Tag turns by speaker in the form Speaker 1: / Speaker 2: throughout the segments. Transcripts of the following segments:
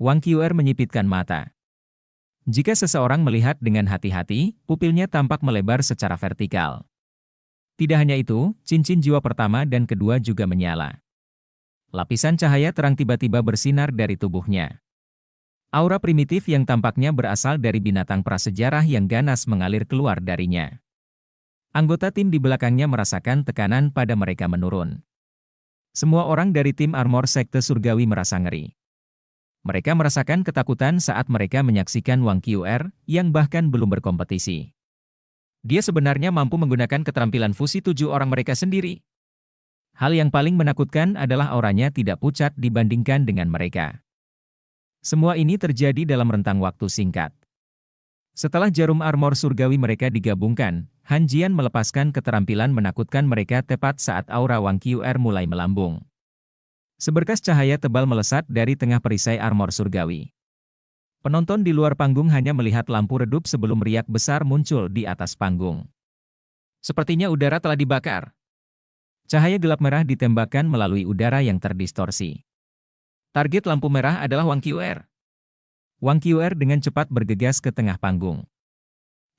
Speaker 1: Wang Qiuer menyipitkan mata. Jika seseorang melihat dengan hati-hati, pupilnya tampak melebar secara vertikal. Tidak hanya itu, cincin jiwa pertama dan kedua juga menyala. Lapisan cahaya terang tiba-tiba bersinar dari tubuhnya. Aura primitif yang tampaknya berasal dari binatang prasejarah yang ganas mengalir keluar darinya. Anggota tim di belakangnya merasakan tekanan pada mereka menurun. Semua orang dari tim armor sekte surgawi merasa ngeri. Mereka merasakan ketakutan saat mereka menyaksikan Wang Qiuer, yang bahkan belum berkompetisi. Dia sebenarnya mampu menggunakan keterampilan fusi 7 orang mereka sendiri. Hal yang paling menakutkan adalah auranya tidak pucat dibandingkan dengan mereka. Semua ini terjadi dalam rentang waktu singkat. Setelah jarum armor surgawi mereka digabungkan, Han Jian melepaskan keterampilan menakutkan mereka tepat saat aura Wang Qiuer mulai melambung. Seberkas cahaya tebal melesat dari tengah perisai armor surgawi. Penonton di luar panggung hanya melihat lampu redup sebelum riak besar muncul di atas panggung. Sepertinya udara telah dibakar. Cahaya gelap merah ditembakkan melalui udara yang terdistorsi. Target lampu merah adalah Wang Qiuer. Wang Qiuer dengan cepat bergegas ke tengah panggung.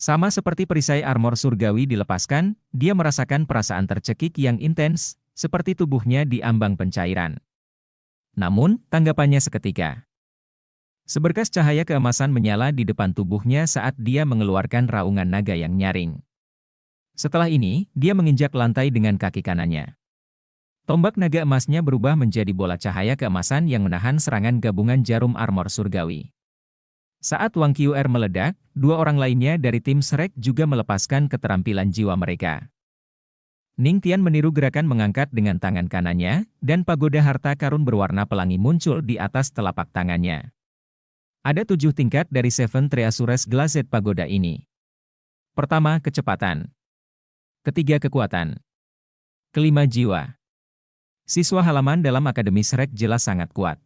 Speaker 1: Sama seperti perisai armor surgawi dilepaskan, dia merasakan perasaan tercekik yang intens, seperti tubuhnya di ambang pencairan. Namun, tanggapannya seketika. Seberkas cahaya keemasan menyala di depan tubuhnya saat dia mengeluarkan raungan naga yang nyaring. Setelah ini, dia menginjak lantai dengan kaki kanannya. Tombak naga emasnya berubah menjadi bola cahaya keemasan yang menahan serangan gabungan jarum armor surgawi. Saat Wang Qiuer meledak, 2 orang lainnya dari tim Shrek juga melepaskan keterampilan jiwa mereka. Ning Tian meniru gerakan mengangkat dengan tangan kanannya, dan pagoda harta karun berwarna pelangi muncul di atas telapak tangannya. Ada 7 tingkat dari Seven Treasures Glazed Pagoda ini. Pertama, kecepatan. Ketiga, kekuatan. Kelima, jiwa. Siswa halaman dalam Akademi Shrek jelas sangat kuat.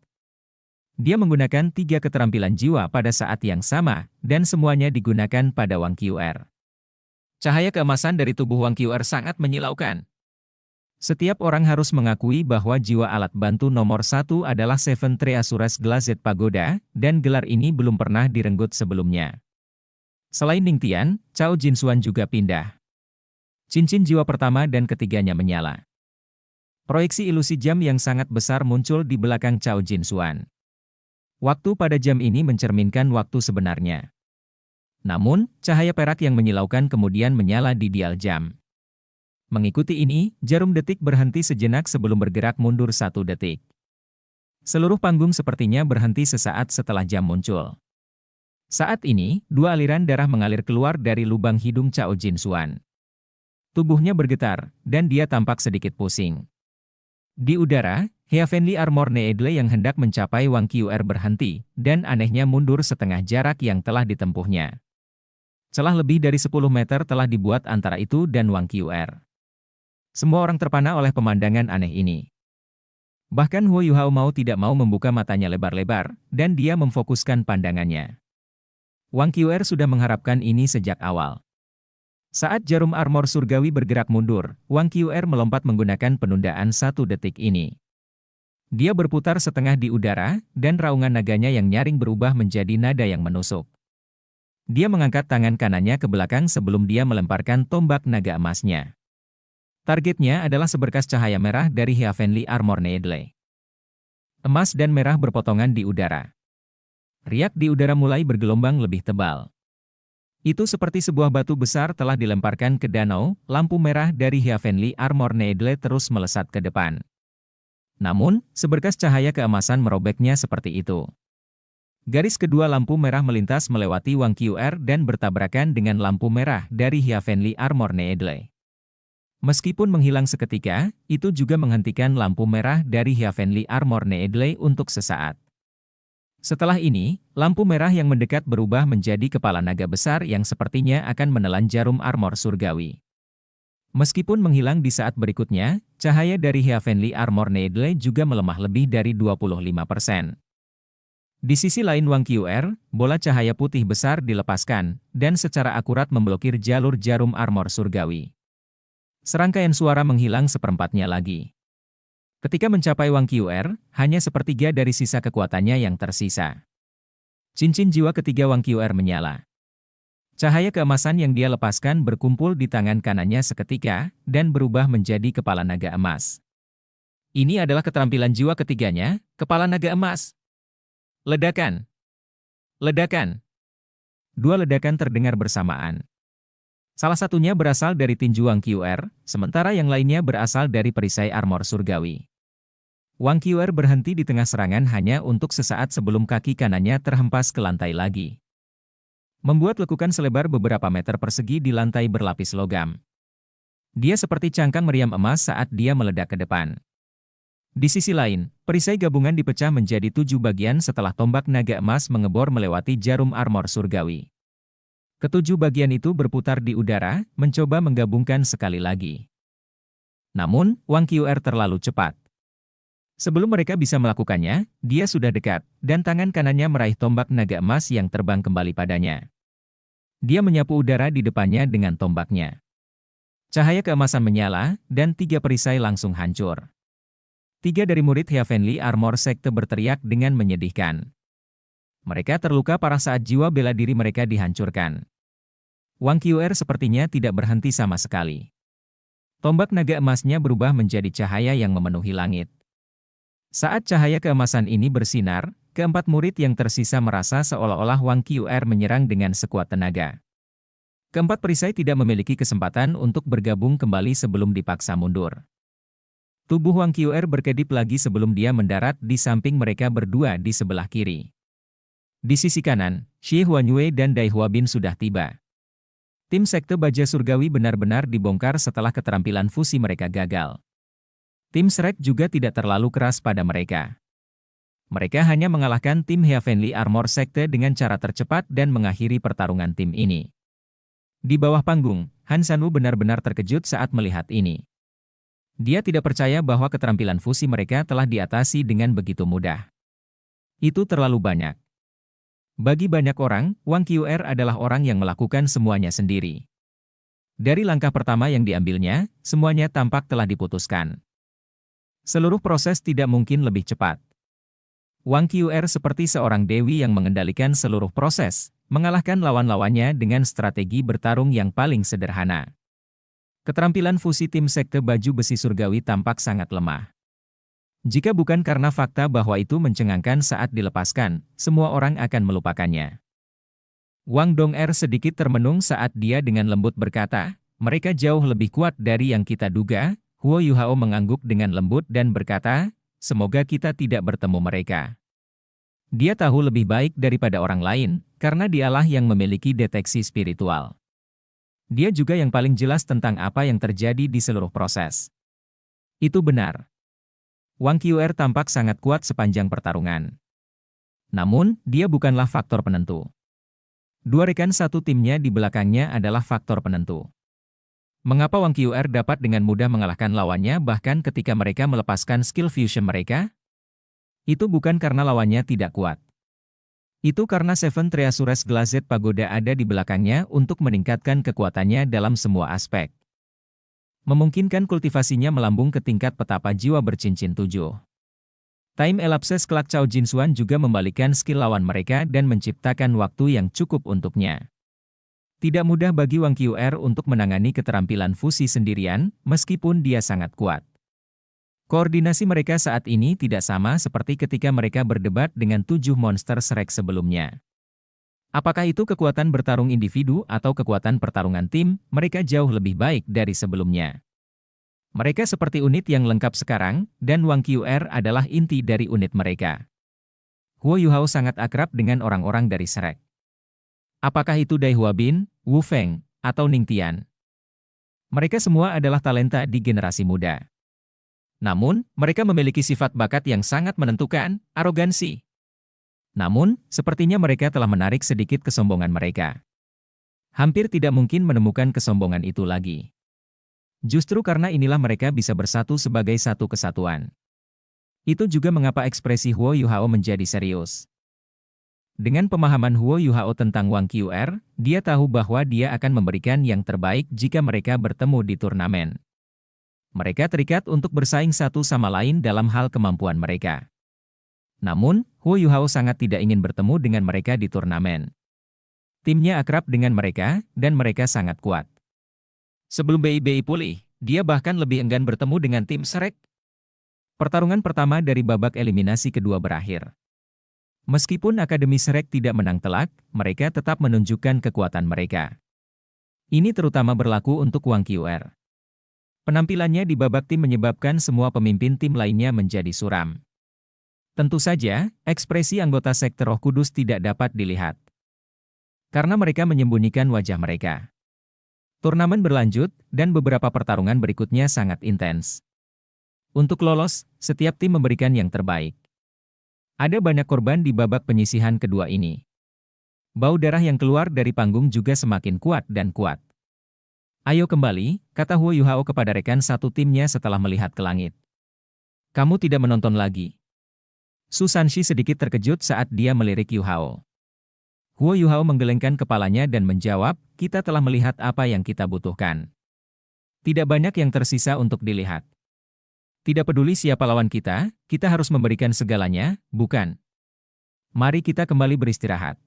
Speaker 1: Dia menggunakan 3 keterampilan jiwa pada saat yang sama, dan semuanya digunakan pada Wang Qiuer. Cahaya keemasan dari tubuh Wang Qiuer sangat menyilaukan. Setiap orang harus mengakui bahwa jiwa alat bantu nomor 1 adalah Seven Treasures Glazed Pagoda, dan gelar ini belum pernah direnggut sebelumnya. Selain Ning Tian, Cao Jinsuan juga pindah. Cincin jiwa pertama dan ketiganya menyala. Proyeksi ilusi jam yang sangat besar muncul di belakang Cao Jinsuan. Waktu pada jam ini mencerminkan waktu sebenarnya. Namun, cahaya perak yang menyilaukan kemudian menyala di dial jam. Mengikuti ini, jarum detik berhenti sejenak sebelum bergerak mundur 1 detik. Seluruh panggung sepertinya berhenti sesaat setelah jam muncul. Saat ini, 2 aliran darah mengalir keluar dari lubang hidung Cao Jinsuan. Tubuhnya bergetar, dan dia tampak sedikit pusing. Di udara, Heavenly Armor Needle yang hendak mencapai Wang Qiuer berhenti, dan anehnya mundur setengah jarak yang telah ditempuhnya. Celah lebih dari 10 meter telah dibuat antara itu dan Wang Qiuer. Semua orang terpana oleh pemandangan aneh ini. Bahkan Huo Yuhao mau tidak mau membuka matanya lebar-lebar, dan dia memfokuskan pandangannya. Wang Qiuer sudah mengharapkan ini sejak awal. Saat jarum armor surgawi bergerak mundur, Wang Qiuer melompat menggunakan penundaan 1 detik ini. Dia berputar setengah di udara, dan raungan naganya yang nyaring berubah menjadi nada yang menusuk. Dia mengangkat tangan kanannya ke belakang sebelum dia melemparkan tombak naga emasnya. Targetnya adalah seberkas cahaya merah dari Heavenly Armor Needle. Emas dan merah berpotongan di udara. Riak di udara mulai bergelombang lebih tebal. Itu seperti sebuah batu besar telah dilemparkan ke danau, lampu merah dari Heavenly Armor Needle terus melesat ke depan. Namun, seberkas cahaya keemasan merobeknya seperti itu. Garis kedua lampu merah melintas melewati Wang Qiuer dan bertabrakan dengan lampu merah dari Heavenly Armor Needle. Meskipun menghilang seketika, itu juga menghentikan lampu merah dari Heavenly Armor Needle untuk sesaat. Setelah ini, lampu merah yang mendekat berubah menjadi kepala naga besar yang sepertinya akan menelan jarum armor surgawi. Meskipun menghilang di saat berikutnya, cahaya dari Heavenly Armor Needle juga melemah lebih dari 25%. Di sisi lain Wang Qiuer, bola cahaya putih besar dilepaskan, dan secara akurat memblokir jalur jarum armor surgawi. Serangkaian suara menghilang seperempatnya lagi. Ketika mencapai Wang Qr, hanya sepertiga dari sisa kekuatannya yang tersisa. Cincin jiwa ketiga Wang Qr menyala. Cahaya keemasan yang dia lepaskan berkumpul di tangan kanannya seketika, dan berubah menjadi kepala naga emas. Ini adalah keterampilan jiwa ketiganya, kepala naga emas. Ledakan! Ledakan! Dua ledakan terdengar bersamaan. Salah satunya berasal dari tinju Wang Qr, sementara yang lainnya berasal dari perisai armor surgawi. Wang Qr berhenti di tengah serangan hanya untuk sesaat sebelum kaki kanannya terhempas ke lantai lagi, membuat lekukan selebar beberapa meter persegi di lantai berlapis logam. Dia seperti cangkang meriam emas saat dia meledak ke depan. Di sisi lain, perisai gabungan dipecah menjadi 7 bagian setelah tombak naga emas mengebor melewati jarum armor surgawi. Ketujuh bagian itu berputar di udara, mencoba menggabungkan sekali lagi. Namun, Wang Qr terlalu cepat. Sebelum mereka bisa melakukannya, dia sudah dekat, dan tangan kanannya meraih tombak naga emas yang terbang kembali padanya. Dia menyapu udara di depannya dengan tombaknya. Cahaya keemasan menyala, dan 3 perisai langsung hancur. 3 dari murid Heavenly Armor Sekte berteriak dengan menyedihkan. Mereka terluka parah saat jiwa bela diri mereka dihancurkan. Wang Qr sepertinya tidak berhenti sama sekali. Tombak naga emasnya berubah menjadi cahaya yang memenuhi langit. Saat cahaya keemasan ini bersinar, keempat murid yang tersisa merasa seolah-olah Wang Qr menyerang dengan sekuat tenaga. Keempat perisai tidak memiliki kesempatan untuk bergabung kembali sebelum dipaksa mundur. Tubuh Wang Qr berkedip lagi sebelum dia mendarat di samping mereka berdua di sebelah kiri. Di sisi kanan, Xie Huanyue dan Dai Huabin sudah tiba. Tim Sekte Baja Surgawi benar-benar dibongkar setelah keterampilan fusi mereka gagal. Tim Shrek juga tidak terlalu keras pada mereka. Mereka hanya mengalahkan tim Heavenly Armor Sekte dengan cara tercepat dan mengakhiri pertarungan tim ini. Di bawah panggung, Han Sanwu benar-benar terkejut saat melihat ini. Dia tidak percaya bahwa keterampilan fusi mereka telah diatasi dengan begitu mudah. Itu terlalu banyak. Bagi banyak orang, Wang Qr adalah orang yang melakukan semuanya sendiri. Dari langkah pertama yang diambilnya, semuanya tampak telah diputuskan. Seluruh proses tidak mungkin lebih cepat. Wang Qr seperti seorang dewi yang mengendalikan seluruh proses, mengalahkan lawan-lawannya dengan strategi bertarung yang paling sederhana. Keterampilan fusi tim Sekte Baju Besi Surgawi tampak sangat lemah. Jika bukan karena fakta bahwa itu mencengangkan saat dilepaskan, semua orang akan melupakannya. Wang Dong'er sedikit termenung saat dia dengan lembut berkata, mereka jauh lebih kuat dari yang kita duga. Huo Yuhao mengangguk dengan lembut dan berkata, semoga kita tidak bertemu mereka. Dia tahu lebih baik daripada orang lain, karena dialah yang memiliki deteksi spiritual. Dia juga yang paling jelas tentang apa yang terjadi di seluruh proses. Itu benar. Wang Qr tampak sangat kuat sepanjang pertarungan. Namun, dia bukanlah faktor penentu. Dua rekan satu timnya di belakangnya adalah faktor penentu. Mengapa Wang Qr dapat dengan mudah mengalahkan lawannya bahkan ketika mereka melepaskan skill fusion mereka? Itu bukan karena lawannya tidak kuat. Itu karena Seven Treasures Glazed Pagoda ada di belakangnya untuk meningkatkan kekuatannya dalam semua aspek. Memungkinkan kultivasinya melambung ke tingkat petapa jiwa bercincin 7. Time Elapses Kelak Cao Jinsuan juga membalikkan skill lawan mereka dan menciptakan waktu yang cukup untuknya. Tidak mudah bagi Wang Qr untuk menangani keterampilan fusi sendirian, meskipun dia sangat kuat. Koordinasi mereka saat ini tidak sama seperti ketika mereka berdebat dengan 7 monster Shrek sebelumnya. Apakah itu kekuatan bertarung individu atau kekuatan pertarungan tim, mereka jauh lebih baik dari sebelumnya. Mereka seperti unit yang lengkap sekarang, dan Wang Qr adalah inti dari unit mereka. Huo Yuhao sangat akrab dengan orang-orang dari Shrek. Apakah itu Dai Huabin, Wu Feng, atau Ning Tian? Mereka semua adalah talenta di generasi muda. Namun, mereka memiliki sifat bakat yang sangat menentukan, arogansi. Namun, sepertinya mereka telah menarik sedikit kesombongan mereka. Hampir tidak mungkin menemukan kesombongan itu lagi. Justru karena inilah mereka bisa bersatu sebagai satu kesatuan. Itu juga mengapa ekspresi Huo Yuhao menjadi serius. Dengan pemahaman Huo Yuhao tentang Wang Qr, dia tahu bahwa dia akan memberikan yang terbaik jika mereka bertemu di turnamen. Mereka terikat untuk bersaing satu sama lain dalam hal kemampuan mereka. Namun, Huo Yuhao sangat tidak ingin bertemu dengan mereka di turnamen. Timnya akrab dengan mereka, dan mereka sangat kuat. Sebelum BIBI pulih, dia bahkan lebih enggan bertemu dengan tim Shrek. Pertarungan pertama dari babak eliminasi kedua berakhir. Meskipun Akademi Shrek tidak menang telak, mereka tetap menunjukkan kekuatan mereka. Ini terutama berlaku untuk Wang Qr. Penampilannya di babak tim menyebabkan semua pemimpin tim lainnya menjadi suram. Tentu saja, ekspresi anggota sekte Roh Kudus tidak dapat dilihat. Karena mereka menyembunyikan wajah mereka. Turnamen berlanjut, dan beberapa pertarungan berikutnya sangat intens. Untuk lolos, setiap tim memberikan yang terbaik. Ada banyak korban di babak penyisihan kedua ini. Bau darah yang keluar dari panggung juga semakin kuat dan kuat. Ayo kembali, kata Huo Yuhao kepada rekan satu timnya setelah melihat ke langit. Kamu tidak menonton lagi. Su Sanshi sedikit terkejut saat dia melirik Yuhao. Huo Yuhao menggelengkan kepalanya dan menjawab, kita telah melihat apa yang kita butuhkan. Tidak banyak yang tersisa untuk dilihat. Tidak peduli siapa lawan kita harus memberikan segalanya, bukan? Mari kita kembali beristirahat.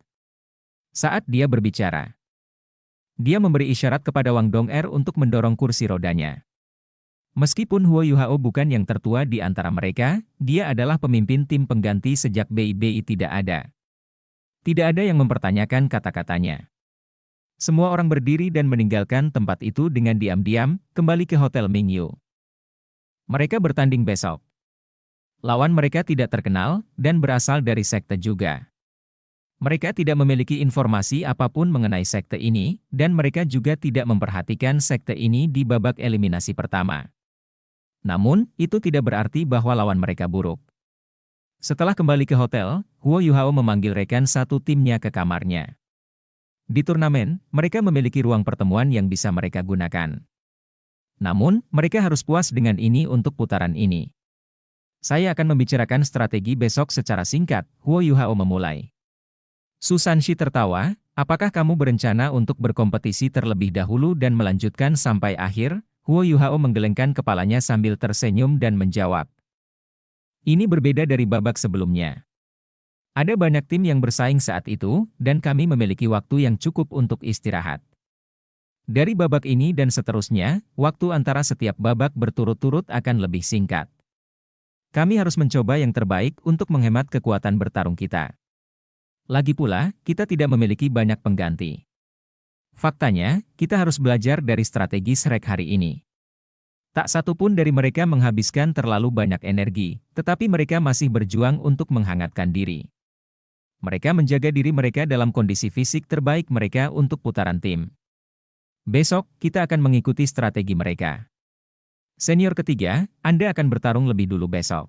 Speaker 1: Saat dia berbicara, dia memberi isyarat kepada Wang Dong'er untuk mendorong kursi rodanya. Meskipun Huo Yuhao bukan yang tertua di antara mereka, dia adalah pemimpin tim pengganti sejak BIBI tidak ada. Tidak ada yang mempertanyakan kata-katanya. Semua orang berdiri dan meninggalkan tempat itu dengan diam-diam, kembali ke Hotel Mingyu. Mereka bertanding besok. Lawan mereka tidak terkenal, dan berasal dari sekte juga. Mereka tidak memiliki informasi apapun mengenai sekte ini, dan mereka juga tidak memperhatikan sekte ini di babak eliminasi pertama. Namun, itu tidak berarti bahwa lawan mereka buruk. Setelah kembali ke hotel, Huo Yuhao memanggil rekan satu timnya ke kamarnya. Di turnamen, mereka memiliki ruang pertemuan yang bisa mereka gunakan. Namun, mereka harus puas dengan ini untuk putaran ini. Saya akan membicarakan strategi besok secara singkat, Huo Yuhao memulai. Su Sanshi tertawa, apakah kamu berencana untuk berkompetisi terlebih dahulu dan melanjutkan sampai akhir? Huo Yuhao menggelengkan kepalanya sambil tersenyum dan menjawab. Ini berbeda dari babak sebelumnya. Ada banyak tim yang bersaing saat itu, dan kami memiliki waktu yang cukup untuk istirahat. Dari babak ini dan seterusnya, waktu antara setiap babak berturut-turut akan lebih singkat. Kami harus mencoba yang terbaik untuk menghemat kekuatan bertarung kita. Lagi pula, kita tidak memiliki banyak pengganti. Faktanya, kita harus belajar dari strategi Shrek hari ini. Tak satu pun dari mereka menghabiskan terlalu banyak energi, tetapi mereka masih berjuang untuk menghangatkan diri. Mereka menjaga diri mereka dalam kondisi fisik terbaik mereka untuk putaran tim. Besok, kita akan mengikuti strategi mereka. Senior ketiga, Anda akan bertarung lebih dulu besok.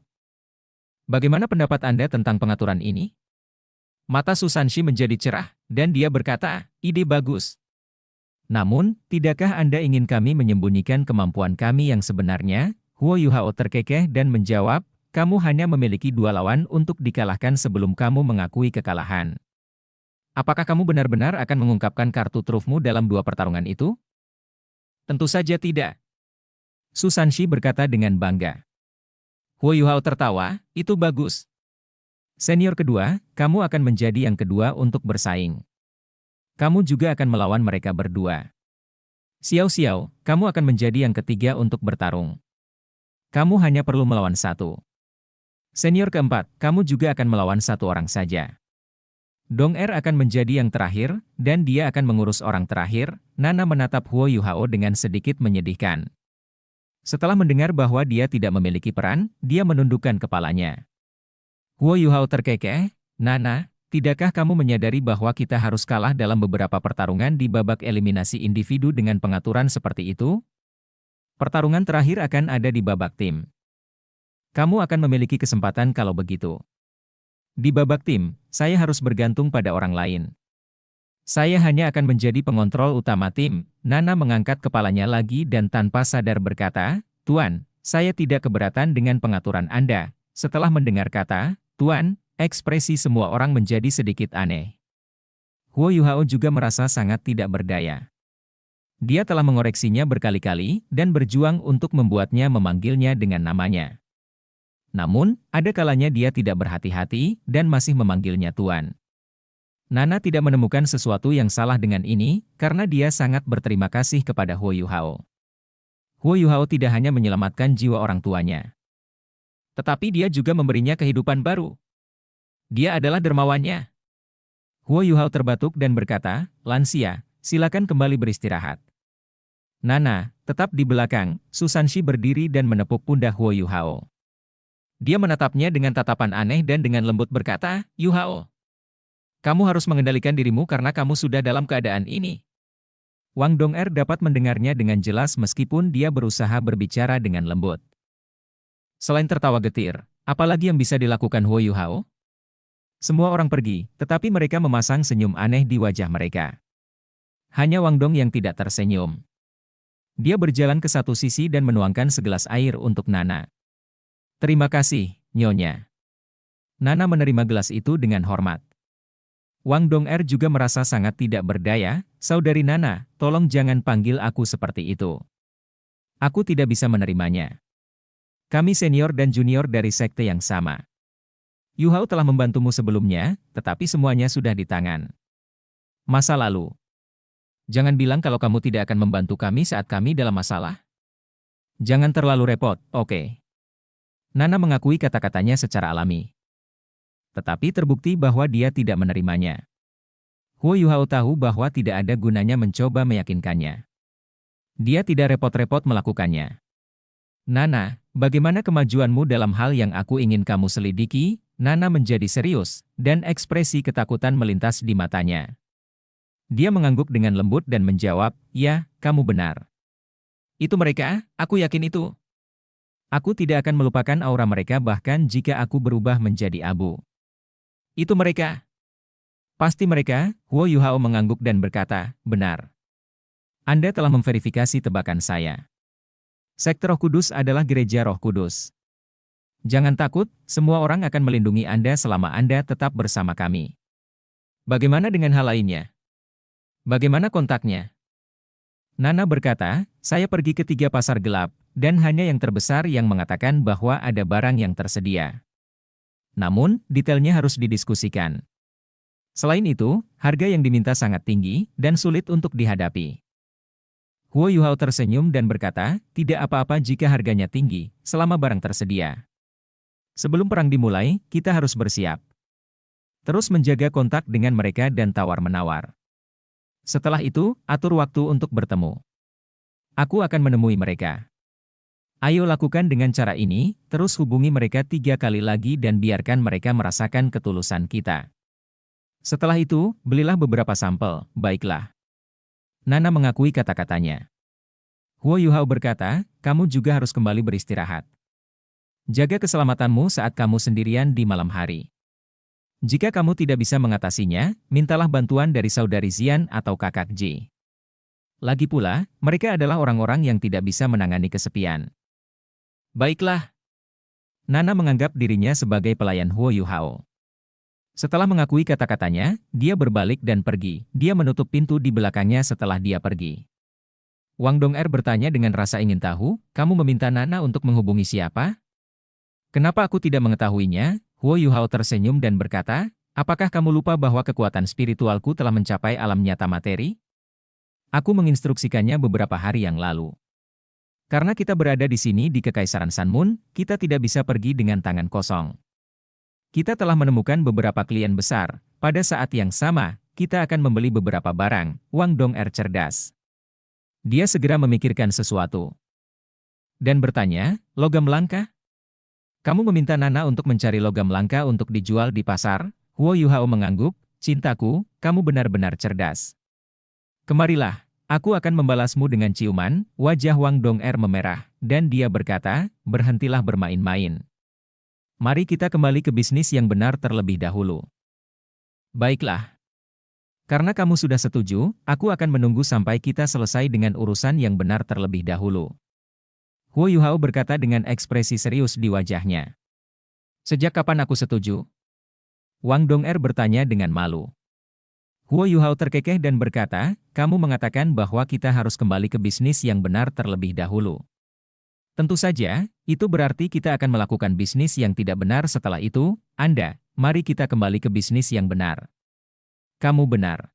Speaker 1: Bagaimana pendapat Anda tentang pengaturan ini? Mata Su Sanshi menjadi cerah, dan dia berkata, ide bagus. Namun, tidakkah Anda ingin kami menyembunyikan kemampuan kami yang sebenarnya? Huo Yuhao terkekeh dan menjawab, kamu hanya memiliki 2 lawan untuk dikalahkan sebelum kamu mengakui kekalahan. Apakah kamu benar-benar akan mengungkapkan kartu trufmu dalam 2 pertarungan itu? Tentu saja tidak. Su Sanshi berkata dengan bangga. Huo Yuhao tertawa, itu bagus. Senior kedua, kamu akan menjadi yang kedua untuk bersaing. Kamu juga akan melawan mereka berdua. Xiao Xiao, kamu akan menjadi yang ketiga untuk bertarung. Kamu hanya perlu melawan 1. Senior keempat, kamu juga akan melawan 1 orang saja. Dong'er akan menjadi yang terakhir, dan dia akan mengurus orang terakhir. Nana menatap Huo Yuhao dengan sedikit menyedihkan. Setelah mendengar bahwa dia tidak memiliki peran, dia menundukkan kepalanya. Huo Yuhao terkekeh, Nana, tidakkah kamu menyadari bahwa kita harus kalah dalam beberapa pertarungan di babak eliminasi individu dengan pengaturan seperti itu? Pertarungan terakhir akan ada di babak tim. Kamu akan memiliki kesempatan kalau begitu. Di babak tim, saya harus bergantung pada orang lain. Saya hanya akan menjadi pengontrol utama tim. Nana mengangkat kepalanya lagi dan tanpa sadar berkata, Tuan, saya tidak keberatan dengan pengaturan Anda. Setelah mendengar kata, Tuan, ekspresi semua orang menjadi sedikit aneh. Huo Yuhao juga merasa sangat tidak berdaya. Dia telah mengoreksinya berkali-kali dan berjuang untuk membuatnya memanggilnya dengan namanya. Namun, ada kalanya dia tidak berhati-hati dan masih memanggilnya Tuan. Nana tidak menemukan sesuatu yang salah dengan ini karena dia sangat berterima kasih kepada Huo Yuhao. Huo Yuhao tidak hanya menyelamatkan jiwa orang tuanya, tetapi dia juga memberinya kehidupan baru. Dia adalah dermawannya. Huo Yuhao terbatuk dan berkata, "Lansia, silakan kembali beristirahat." Nana, tetap di belakang, Susanshi berdiri dan menepuk pundak Huo Yuhao. Dia menatapnya dengan tatapan aneh dan dengan lembut berkata, "Yuhao, kamu harus mengendalikan dirimu karena kamu sudah dalam keadaan ini." Wang Dong'er dapat mendengarnya dengan jelas meskipun dia berusaha berbicara dengan lembut. Selain tertawa getir, apalagi yang bisa dilakukan Huo Yuhao? Semua orang pergi, tetapi mereka memasang senyum aneh di wajah mereka. Hanya Wang Dong yang tidak tersenyum. Dia berjalan ke satu sisi dan menuangkan segelas air untuk Nana. "Terima kasih, Nyonya." Nana menerima gelas itu dengan hormat. Wang Dong'er juga merasa sangat tidak berdaya. "Saudari Nana, tolong jangan panggil aku seperti itu. Aku tidak bisa menerimanya. Kami senior dan junior dari sekte yang sama. Yuhao telah membantumu sebelumnya, tetapi semuanya sudah di tangan masa lalu. Jangan bilang kalau kamu tidak akan membantu kami saat kami dalam masalah. Jangan terlalu repot, oke?" Nana mengakui kata-katanya secara alami. Tetapi terbukti bahwa dia tidak menerimanya. Huo Yuhao tahu bahwa tidak ada gunanya mencoba meyakinkannya. Dia tidak repot-repot melakukannya. "Nana, bagaimana kemajuanmu dalam hal yang aku ingin kamu selidiki?" Nana menjadi serius, dan ekspresi ketakutan melintas di matanya. Dia mengangguk dengan lembut dan menjawab, "Ya, kamu benar. Itu mereka, aku yakin itu. Aku tidak akan melupakan aura mereka bahkan jika aku berubah menjadi abu. Itu mereka. Pasti mereka." Huo Yuhao mengangguk dan berkata, "Benar. Anda telah memverifikasi tebakan saya. Sekte Roh Kudus adalah gereja Roh Kudus. Jangan takut, semua orang akan melindungi Anda selama Anda tetap bersama kami." "Bagaimana dengan hal lainnya? Bagaimana kontaknya?" Nana berkata, "Saya pergi ke 3 pasar gelap, dan hanya yang terbesar yang mengatakan bahwa ada barang yang tersedia. Namun, detailnya harus didiskusikan. Selain itu, harga yang diminta sangat tinggi, dan sulit untuk dihadapi." Huo Yuhao tersenyum dan berkata, "Tidak apa-apa jika harganya tinggi, selama barang tersedia. Sebelum perang dimulai, kita harus bersiap. Terus menjaga kontak dengan mereka dan tawar-menawar. Setelah itu, atur waktu untuk bertemu. Aku akan menemui mereka. Ayo lakukan dengan cara ini, terus hubungi mereka 3 kali lagi dan biarkan mereka merasakan ketulusan kita. Setelah itu, belilah beberapa sampel, baiklah?" Nana mengakui kata-katanya. Huo Yuhao berkata, "Kamu juga harus kembali beristirahat. Jaga keselamatanmu saat kamu sendirian di malam hari. Jika kamu tidak bisa mengatasinya, mintalah bantuan dari saudari Zian atau kakak Ji. Lagi pula, mereka adalah orang-orang yang tidak bisa menangani kesepian." "Baiklah." Nana menganggap dirinya sebagai pelayan Huo Yuhao. Setelah mengakui kata-katanya, dia berbalik dan pergi. Dia menutup pintu di belakangnya setelah dia pergi. Wang Dong'er bertanya dengan rasa ingin tahu, "Kamu meminta Nana untuk menghubungi siapa? Kenapa aku tidak mengetahuinya?" Huo Yuhao tersenyum dan berkata, "Apakah kamu lupa bahwa kekuatan spiritualku telah mencapai alam nyata materi? Aku menginstruksikannya beberapa hari yang lalu. Karena kita berada di sini di Kekaisaran Sanmun, kita tidak bisa pergi dengan tangan kosong. Kita telah menemukan beberapa klien besar. Pada saat yang sama, kita akan membeli beberapa barang." Wang Dong'er cerdas. Dia segera memikirkan sesuatu. Dan bertanya, "Logam langka? Kamu meminta Nana untuk mencari logam langka untuk dijual di pasar?" Huo Yuhao mengangguk, "Cintaku, kamu benar-benar cerdas. Kemarilah, aku akan membalasmu dengan ciuman." Wajah Wang Dong'er memerah, dan dia berkata, "Berhentilah bermain-main. Mari kita kembali ke bisnis yang benar terlebih dahulu." "Baiklah. Karena kamu sudah setuju, aku akan menunggu sampai kita selesai dengan urusan yang benar terlebih dahulu." Huo Yuhao berkata dengan ekspresi serius di wajahnya. "Sejak kapan aku setuju?" Wang Dong'er bertanya dengan malu. Huo Yuhao terkekeh dan berkata, kamu mengatakan bahwa kita harus kembali ke bisnis yang benar terlebih dahulu. Tentu saja, itu berarti kita akan melakukan bisnis yang tidak benar setelah itu. Mari kita kembali ke bisnis yang benar. Kamu benar.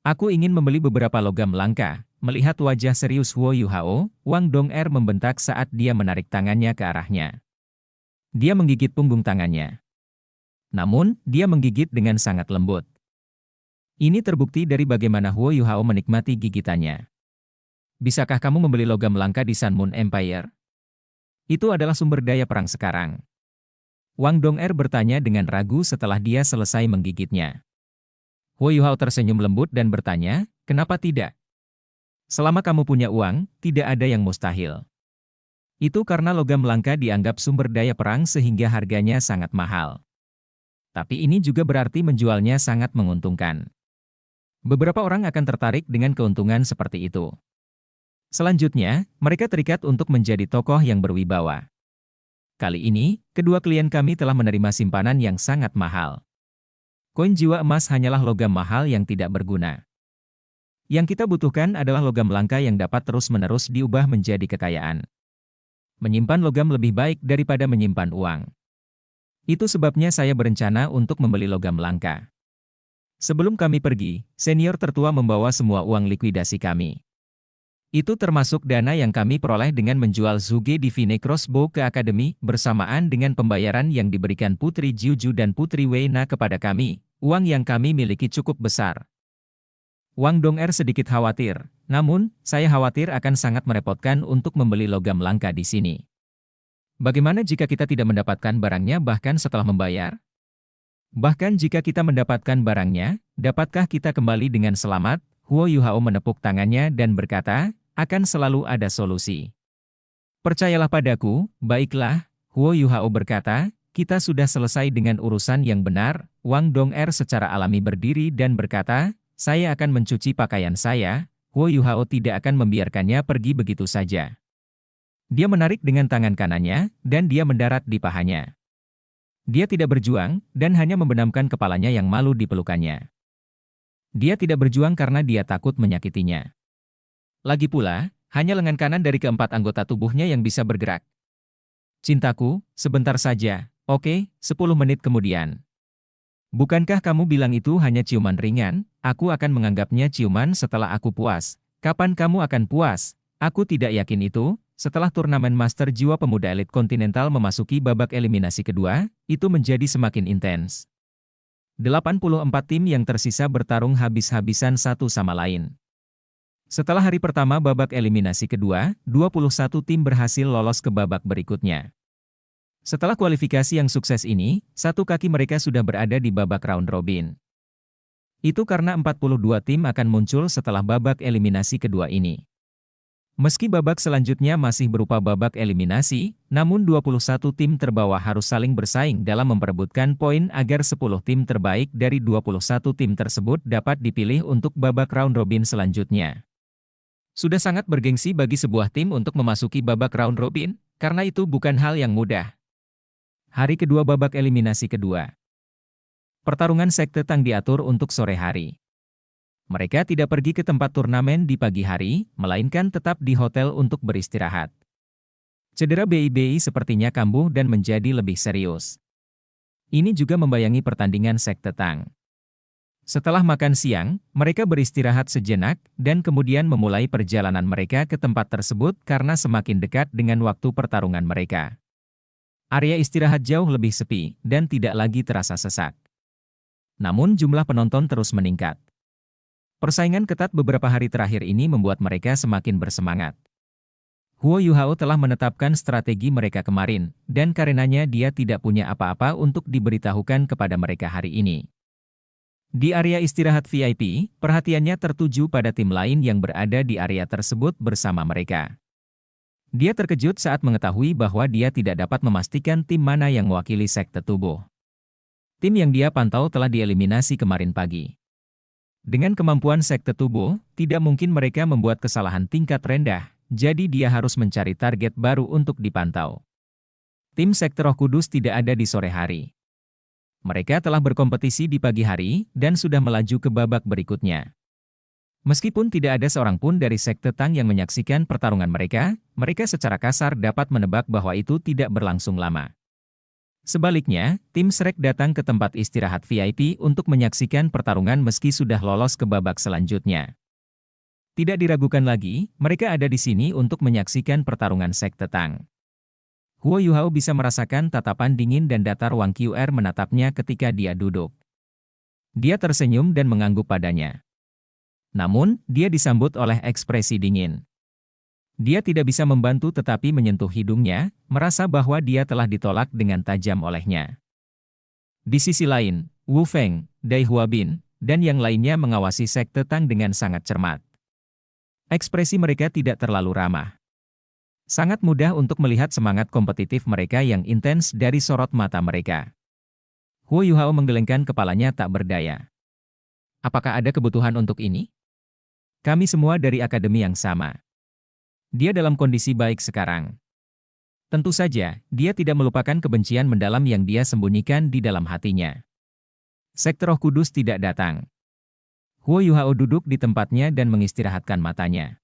Speaker 1: Aku ingin membeli beberapa logam langka. Melihat wajah serius Huo Yuhao, Wang Dong'er membentak saat dia menarik tangannya ke arahnya. Dia menggigit punggung tangannya. Namun, dia menggigit dengan sangat lembut. Ini terbukti dari bagaimana Huo Yuhao menikmati gigitannya. Bisakah kamu membeli logam langka di Sun Moon Empire? Itu adalah sumber daya perang sekarang. Wang Dong'er bertanya dengan ragu setelah dia selesai menggigitnya. Huo Yuhao tersenyum lembut dan bertanya, kenapa tidak? Selama kamu punya uang, tidak ada yang mustahil. Itu karena logam langka dianggap sumber daya perang sehingga harganya sangat mahal. Tapi ini juga berarti menjualnya sangat menguntungkan. Beberapa orang akan tertarik dengan keuntungan seperti itu. Selanjutnya, mereka terikat untuk menjadi tokoh yang berwibawa. Kali ini, kedua klien kami telah menerima simpanan yang sangat mahal. Koin jiwa emas hanyalah logam mahal yang tidak berguna. Yang kita butuhkan adalah logam langka yang dapat terus-menerus diubah menjadi kekayaan. Menyimpan logam lebih baik daripada menyimpan uang. Itu sebabnya saya berencana untuk membeli logam langka. Sebelum kami pergi, senior tertua membawa semua uang likuidasi kami. Itu termasuk dana yang kami peroleh dengan menjual Zuge Divine Crossbow ke Akademi, bersamaan dengan pembayaran yang diberikan Putri Jiuju dan Putri Weina kepada kami. Uang yang kami miliki cukup besar. Wang Dong'er sedikit khawatir, namun, saya khawatir akan sangat merepotkan untuk membeli logam langka di sini. Bagaimana jika kita tidak mendapatkan barangnya bahkan setelah membayar? Bahkan jika kita mendapatkan barangnya, dapatkah kita kembali dengan selamat? Huo Yuhao menepuk tangannya dan berkata, akan selalu ada solusi. Percayalah padaku, baiklah, Huo Yuhao berkata, kita sudah selesai dengan urusan yang benar. Wang Dong'er secara alami berdiri dan berkata, saya akan mencuci pakaian saya. Huo Yuhao tidak akan membiarkannya pergi begitu saja. Dia menarik dengan tangan kanannya, dan dia mendarat di pahanya. Dia tidak berjuang, dan hanya membenamkan kepalanya yang malu di pelukannya. Dia tidak berjuang karena dia takut menyakitinya. Lagi pula, hanya lengan kanan dari keempat anggota tubuhnya yang bisa bergerak. Cintaku, sebentar saja, oke, 10 menit kemudian. Bukankah kamu bilang itu hanya ciuman ringan? Aku akan menganggapnya ciuman setelah aku puas. Kapan kamu akan puas? Aku tidak yakin itu. Setelah turnamen Master Jiwa Pemuda Elit Kontinental memasuki babak eliminasi kedua, itu menjadi semakin intens. 84 tim yang tersisa bertarung habis-habisan satu sama lain. Setelah hari pertama babak eliminasi kedua, 21 tim berhasil lolos ke babak berikutnya. Setelah kualifikasi yang sukses ini, satu kaki mereka sudah berada di babak round robin. Itu karena 42 tim akan muncul setelah babak eliminasi kedua ini. Meski babak selanjutnya masih berupa babak eliminasi, namun 21 tim terbawah harus saling bersaing dalam memperebutkan poin agar 10 tim terbaik dari 21 tim tersebut dapat dipilih untuk babak round robin selanjutnya. Sudah sangat bergengsi bagi sebuah tim untuk memasuki babak round robin, karena itu bukan hal yang mudah. Hari kedua babak eliminasi kedua. Pertarungan sekte Tang diatur untuk sore hari. Mereka tidak pergi ke tempat turnamen di pagi hari, melainkan tetap di hotel untuk beristirahat. Cedera BIBI sepertinya kambuh dan menjadi lebih serius. Ini juga membayangi pertandingan sekte Tang. Setelah makan siang, mereka beristirahat sejenak, dan kemudian memulai perjalanan mereka ke tempat tersebut karena semakin dekat dengan waktu pertarungan mereka. Area istirahat jauh lebih sepi, dan tidak lagi terasa sesak. Namun jumlah penonton terus meningkat. Persaingan ketat beberapa hari terakhir ini membuat mereka semakin bersemangat. Huo Yuhao telah menetapkan strategi mereka kemarin, dan karenanya dia tidak punya apa-apa untuk diberitahukan kepada mereka hari ini. Di area istirahat VIP, perhatiannya tertuju pada tim lain yang berada di area tersebut bersama mereka. Dia terkejut saat mengetahui bahwa dia tidak dapat memastikan tim mana yang mewakili sekte tubuh. Tim yang dia pantau telah dieliminasi kemarin pagi. Dengan kemampuan sekte tubuh, tidak mungkin mereka membuat kesalahan tingkat rendah, jadi dia harus mencari target baru untuk dipantau. Tim sekte Roh Kudus tidak ada di sore hari. Mereka telah berkompetisi di pagi hari dan sudah melaju ke babak berikutnya. Meskipun tidak ada seorang pun dari sekte Tang yang menyaksikan pertarungan mereka, mereka secara kasar dapat menebak bahwa itu tidak berlangsung lama. Sebaliknya, tim Shrek datang ke tempat istirahat VIP untuk menyaksikan pertarungan meski sudah lolos ke babak selanjutnya. Tidak diragukan lagi, mereka ada di sini untuk menyaksikan pertarungan sekte Tang. Huo Yuhao bisa merasakan tatapan dingin dan datar Wang Qr menatapnya ketika dia duduk. Dia tersenyum dan mengangguk padanya. Namun, dia disambut oleh ekspresi dingin. Dia tidak bisa membantu tetapi menyentuh hidungnya, merasa bahwa dia telah ditolak dengan tajam olehnya. Di sisi lain, Wu Feng, Dai Huabin, dan yang lainnya mengawasi sekte Tang dengan sangat cermat. Ekspresi mereka tidak terlalu ramah. Sangat mudah untuk melihat semangat kompetitif mereka yang intens dari sorot mata mereka. Huo Yuhao menggelengkan kepalanya tak berdaya. Apakah ada kebutuhan untuk ini? Kami semua dari akademi yang sama. Dia dalam kondisi baik sekarang. Tentu saja, dia tidak melupakan kebencian mendalam yang dia sembunyikan di dalam hatinya. Sekte Roh Kudus tidak datang. Huo Yuhao duduk di tempatnya dan mengistirahatkan matanya.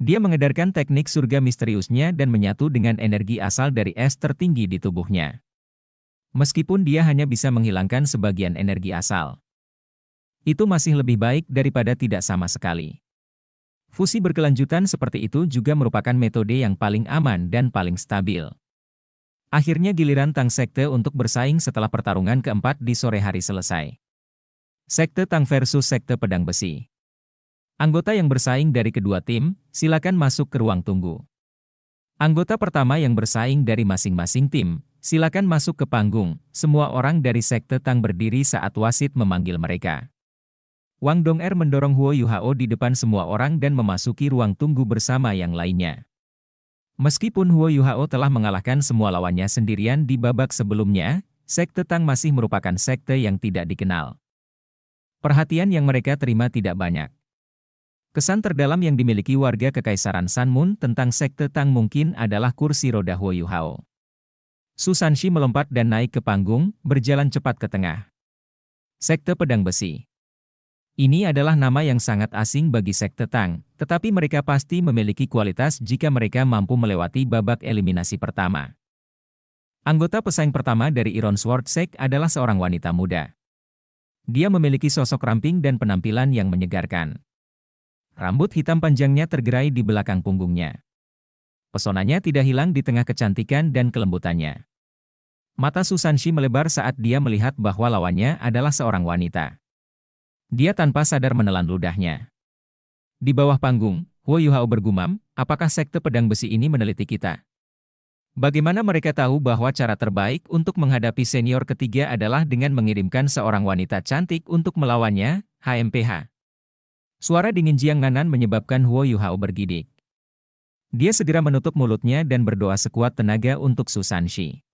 Speaker 1: Dia mengedarkan teknik surga misteriusnya dan menyatu dengan energi asal dari es tertinggi di tubuhnya. Meskipun dia hanya bisa menghilangkan sebagian energi asal, itu masih lebih baik daripada tidak sama sekali. Fusi berkelanjutan seperti itu juga merupakan metode yang paling aman dan paling stabil. Akhirnya giliran Tang Sekte untuk bersaing setelah pertarungan keempat di sore hari selesai. Sekte Tang versus Sekte Pedang Besi. Anggota yang bersaing dari kedua tim, silakan masuk ke ruang tunggu. Anggota pertama yang bersaing dari masing-masing tim, silakan masuk ke panggung. Semua orang dari Sekte Tang berdiri saat wasit memanggil mereka. Wang Dong'er mendorong Huo Yuhao di depan semua orang dan memasuki ruang tunggu bersama yang lainnya. Meskipun Huo Yuhao telah mengalahkan semua lawannya sendirian di babak sebelumnya, Sekte Tang masih merupakan sekte yang tidak dikenal. Perhatian yang mereka terima tidak banyak. Kesan terdalam yang dimiliki warga Kekaisaran Sanmun tentang Sekte Tang mungkin adalah kursi roda Huo Yuhao. Su Sanshi melompat dan naik ke panggung, berjalan cepat ke tengah. Sekte Pedang Besi. Ini adalah nama yang sangat asing bagi Sekte Tang, tetapi mereka pasti memiliki kualitas jika mereka mampu melewati babak eliminasi pertama. Anggota pesaing pertama dari Iron Sword Sect adalah seorang wanita muda. Dia memiliki sosok ramping dan penampilan yang menyegarkan. Rambut hitam panjangnya tergerai di belakang punggungnya. Pesonanya tidak hilang di tengah kecantikan dan kelembutannya. Mata Su Sanshi melebar saat dia melihat bahwa lawannya adalah seorang wanita. Dia tanpa sadar menelan ludahnya. Di bawah panggung, Huo Yuhao bergumam, apakah Sekte Pedang Besi ini meneliti kita? Bagaimana mereka tahu bahwa cara terbaik untuk menghadapi senior ketiga adalah dengan mengirimkan seorang wanita cantik untuk melawannya, HMPH? Suara dingin Jiang Nanan menyebabkan Huo Yuhao bergidik. Dia segera menutup mulutnya dan berdoa sekuat tenaga untuk Su Sanshi.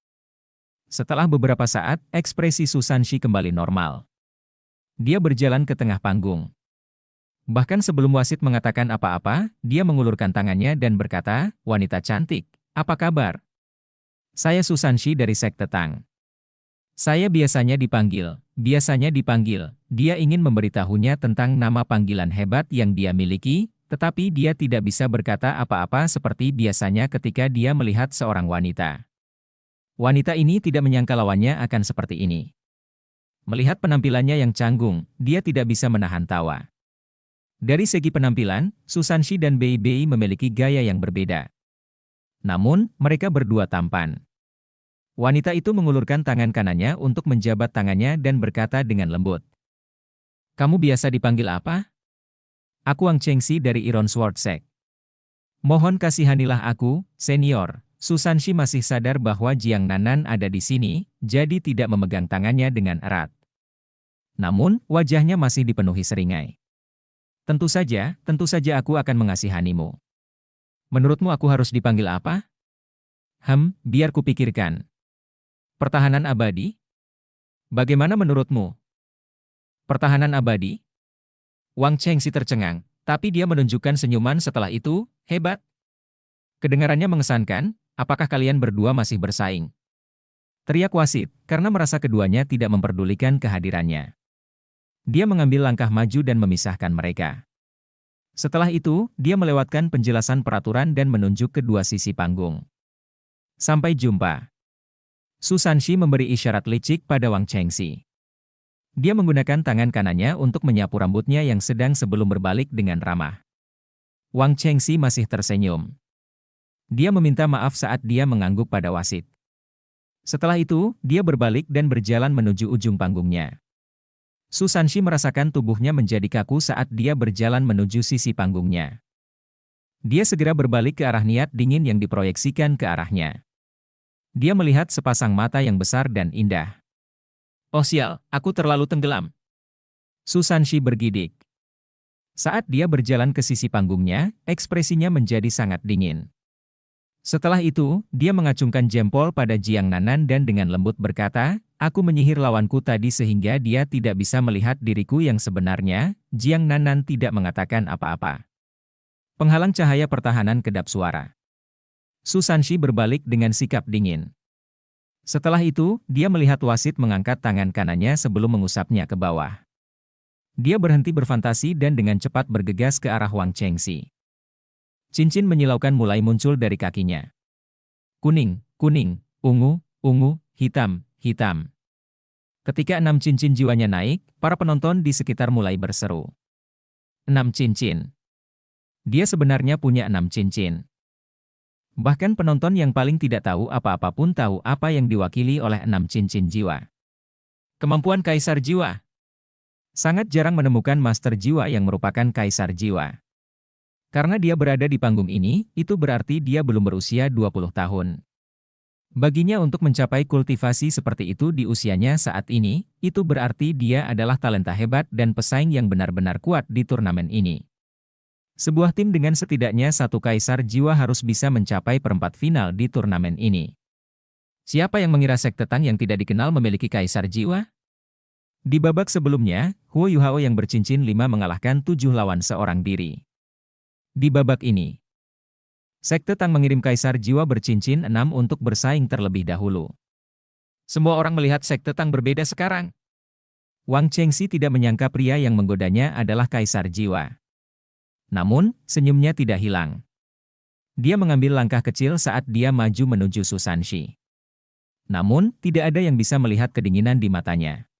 Speaker 1: Setelah beberapa saat, ekspresi Su Sanshi kembali normal. Dia berjalan ke tengah panggung. Bahkan sebelum wasit mengatakan apa-apa, dia mengulurkan tangannya dan berkata, wanita cantik, apa kabar? Saya Su Sanshi dari Sekte Tang. Saya biasanya dipanggil. Dia ingin memberitahunya tentang nama panggilan hebat yang dia miliki, tetapi dia tidak bisa berkata apa-apa seperti biasanya ketika dia melihat seorang wanita. Wanita ini tidak menyangka lawannya akan seperti ini. Melihat penampilannya yang canggung, dia tidak bisa menahan tawa. Dari segi penampilan, Su Sanshi dan Bei Bei memiliki gaya yang berbeda. Namun, mereka berdua tampan. Wanita itu mengulurkan tangan kanannya untuk menjabat tangannya dan berkata dengan lembut. Kamu biasa dipanggil apa? Aku Wang Chengxi dari Iron Sword Sect. Mohon kasihanilah aku, senior. Su Sanshi masih sadar bahwa Jiang Nanan ada di sini, jadi tidak memegang tangannya dengan erat. Namun, wajahnya masih dipenuhi seringai. Tentu saja aku akan mengasihanimu. Menurutmu aku harus dipanggil apa? Biar kupikirkan. Pertahanan abadi? Bagaimana menurutmu? Pertahanan abadi? Wang Chengxi tercengang, tapi dia menunjukkan senyuman setelah itu, hebat. Kedengarannya mengesankan, apakah kalian berdua masih bersaing? Teriak wasit, karena merasa keduanya tidak memperdulikan kehadirannya. Dia mengambil langkah maju dan memisahkan mereka. Setelah itu, dia melewatkan penjelasan peraturan dan menunjuk kedua sisi panggung. Sampai jumpa. Su Sanshi memberi isyarat licik pada Wang Chengxi. Dia menggunakan tangan kanannya untuk menyapu rambutnya yang sedang sebelum berbalik dengan ramah. Wang Chengxi masih tersenyum. Dia meminta maaf saat dia mengangguk pada wasit. Setelah itu, dia berbalik dan berjalan menuju ujung panggungnya. Su Sanshi merasakan tubuhnya menjadi kaku saat dia berjalan menuju sisi panggungnya. Dia segera berbalik ke arah niat dingin yang diproyeksikan ke arahnya. Dia melihat sepasang mata yang besar dan indah. Oh sial, aku terlalu tenggelam. Su Sanshi bergidik. Saat dia berjalan ke sisi panggungnya, ekspresinya menjadi sangat dingin. Setelah itu, dia mengacungkan jempol pada Jiang Nanan dan dengan lembut berkata, "Aku menyihir lawanku tadi sehingga dia tidak bisa melihat diriku yang sebenarnya." Jiang Nanan tidak mengatakan apa-apa. Penghalang cahaya pertahanan kedap suara. Su Sanshi berbalik dengan sikap dingin. Setelah itu, dia melihat wasit mengangkat tangan kanannya sebelum mengusapnya ke bawah. Dia berhenti berfantasi dan dengan cepat bergegas ke arah Wang Chengxi. Cincin menyilaukan mulai muncul dari kakinya. Kuning, kuning, ungu, ungu, hitam, hitam. Ketika 6 cincin jiwanya naik, para penonton di sekitar mulai berseru. 6 cincin. Dia sebenarnya punya 6 cincin. Bahkan penonton yang paling tidak tahu apa-apa pun tahu apa yang diwakili oleh 6 cincin jiwa. Kemampuan Kaisar Jiwa. Sangat jarang menemukan Master Jiwa yang merupakan Kaisar Jiwa. Karena dia berada di panggung ini, itu berarti dia belum berusia 20 tahun. Baginya untuk mencapai kultivasi seperti itu di usianya saat ini, itu berarti dia adalah talenta hebat dan pesaing yang benar-benar kuat di turnamen ini. Sebuah tim dengan setidaknya satu Kaisar Jiwa harus bisa mencapai perempat final di turnamen ini. Siapa yang mengira sekte Tang yang tidak dikenal memiliki Kaisar Jiwa? Di babak sebelumnya, Huo Yuhao yang bercincin 5 mengalahkan 7 lawan seorang diri. Di babak ini, sekte Tang mengirim Kaisar Jiwa bercincin 6 untuk bersaing terlebih dahulu. Semua orang melihat sekte Tang berbeda sekarang. Wang Chengxi tidak menyangka pria yang menggodanya adalah Kaisar Jiwa. Namun, senyumnya tidak hilang. Dia mengambil langkah kecil saat dia maju menuju Su Sanshi. Namun, tidak ada yang bisa melihat kedinginan di matanya.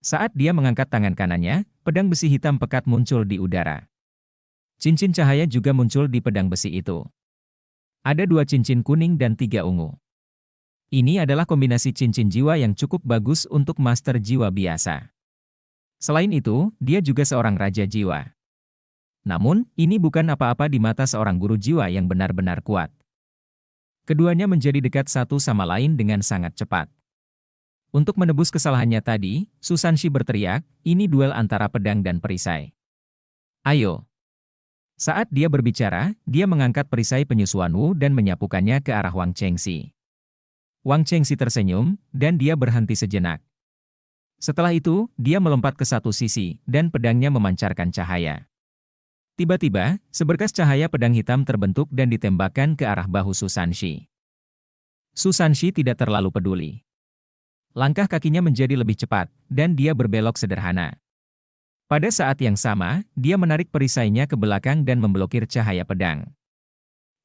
Speaker 1: Saat dia mengangkat tangan kanannya, pedang besi hitam pekat muncul di udara. Cincin cahaya juga muncul di pedang besi itu. Ada 2 cincin kuning dan 3 ungu. Ini adalah kombinasi cincin jiwa yang cukup bagus untuk Master Jiwa biasa. Selain itu, dia juga seorang Raja Jiwa. Namun, ini bukan apa-apa di mata seorang guru jiwa yang benar-benar kuat. Keduanya menjadi dekat satu sama lain dengan sangat cepat. Untuk menebus kesalahannya tadi, Su Sanshi berteriak, "Ini duel antara pedang dan perisai. Ayo!" Saat dia berbicara, dia mengangkat perisai penyusuan Wu dan menyapukannya ke arah Wang Chengxi. Wang Chengxi tersenyum, dan dia berhenti sejenak. Setelah itu, dia melompat ke satu sisi, dan pedangnya memancarkan cahaya. Tiba-tiba, seberkas cahaya pedang hitam terbentuk dan ditembakkan ke arah bahu Su Sanshi. Su Sanshi tidak terlalu peduli. Langkah kakinya menjadi lebih cepat, dan dia berbelok sederhana. Pada saat yang sama, dia menarik perisainya ke belakang dan memblokir cahaya pedang.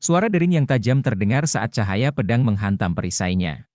Speaker 1: Suara dering yang tajam terdengar saat cahaya pedang menghantam perisainya.